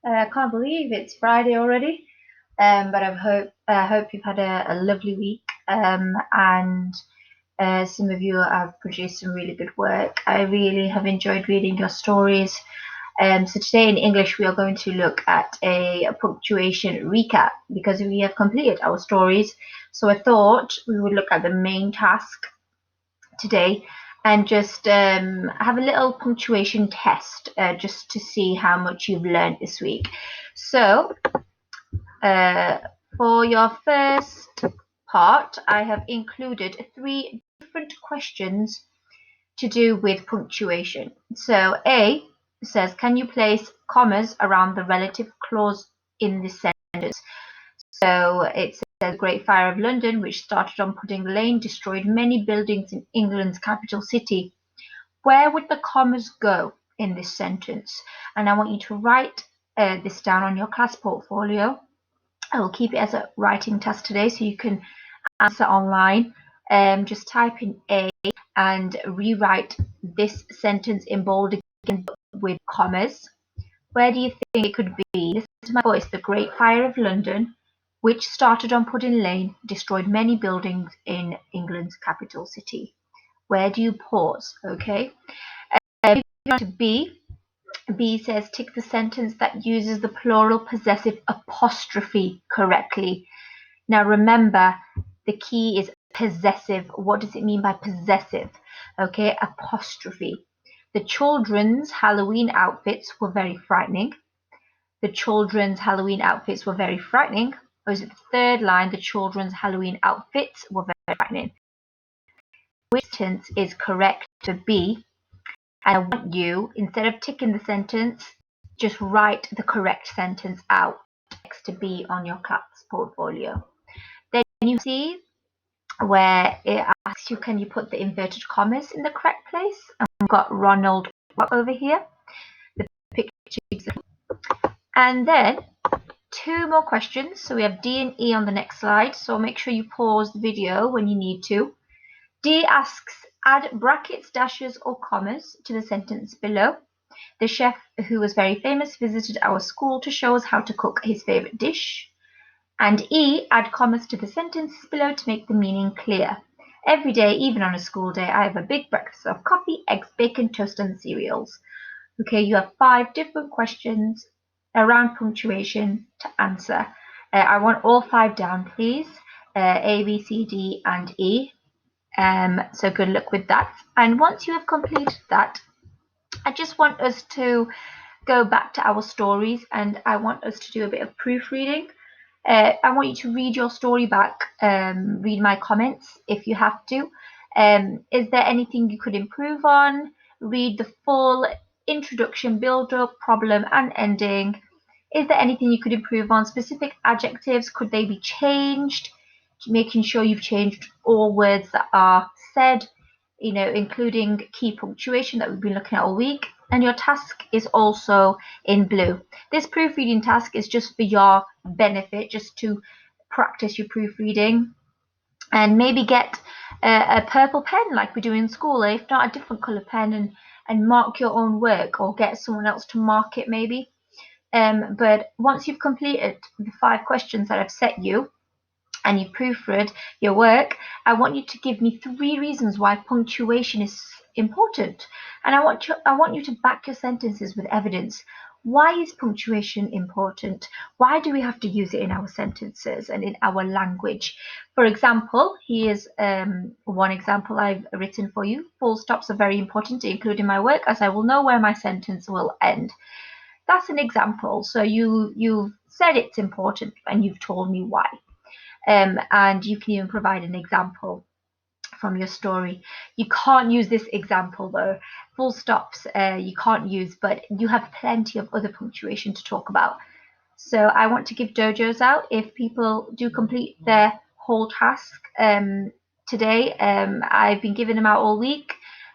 I can't believe it's Friday already. But I hope you've had a lovely week. And some of you have produced some really good work. I really have enjoyed reading your stories. So today in English we are going to look at a punctuation recap because we have completed our stories. So I thought we would look at the main task today and just have a little punctuation test just to see how much you've learned this week. So for your first part, I have included 3 different questions to do with punctuation. So A says, can you place commas around the relative clause in this sentence? So it says, Great Fire of London, which started on Pudding Lane, destroyed many buildings in England's capital city. Where would the commas go in this sentence? And I want you to write this down on your class portfolio. I will keep it as a writing task today so you can answer online. Just type in A and rewrite this sentence in bold again with commas. Where do you think it could be? Listen to my voice. The Great Fire of London, which started on Pudding Lane, destroyed many buildings in England's capital city. Where do you pause? Okay. Moving on to B. B says tick the sentence that uses the plural possessive apostrophe correctly. Now remember, the key is possessive. What does it mean by possessive? Okay, apostrophe. The children's Halloween outfits were very frightening. The children's Halloween outfits were very frightening. Or is it the third line? The children's Halloween outfits were very frightening. Which sentence is correct to B? And I want you, instead of ticking the sentence, just write the correct sentence out next to B on your class portfolio. Then you see where it asks you, can you put the inverted commas in the correct place? And we've got Ronald over here. The picture. And then 2 more questions. So we have D and E on the next slide. So make sure you pause the video when you need to. D asks, add brackets, dashes, or commas to the sentence below. The chef, who was very famous, visited our school to show us how to cook his favorite dish. And E, add commas to the sentences below to make the meaning clear. Every day, even on a school day, I have a big breakfast of coffee, eggs, bacon, toast, and cereals. Okay, you have 5 different questions around punctuation to answer. I want all 5 down, please. A, B, C, D, and E. So good luck with that. And once you have completed that, I just want us to go back to our stories and I want us to do a bit of proofreading. I want you to read your story back, read my comments if you have to. Is there anything you could improve on? Read the full introduction, build-up, problem, and ending. Is there anything you could improve on? Specific adjectives, could they be changed? Making sure you've changed all words that are said, including key punctuation that we've been looking at all week. And your task is also in blue. This proofreading task is just for your benefit, just to practice your proofreading and maybe get a purple pen like we do in school, if not a different colour pen, and mark your own work or get someone else to mark it maybe. But once you've completed the 5 questions that I've set you, and you proofread your work, I want you to give me 3 reasons why punctuation is important. And I want you to back your sentences with evidence. Why is punctuation important? Why do we have to use it in our sentences and in our language? For example, here's one example I've written for you. Full stops are very important to include in my work as I will know where my sentence will end. That's an example. So you've said it's important and you've told me why. And you can even provide an example from your story. You can't use this example though. Full stops you can't use, but you have plenty of other punctuation to talk about. So I want to give dojos out if people do complete their whole task today. I've been giving them out all week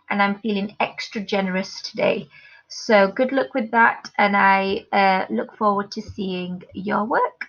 and I'm feeling extra generous today. So good luck with that, and I look forward to seeing your work.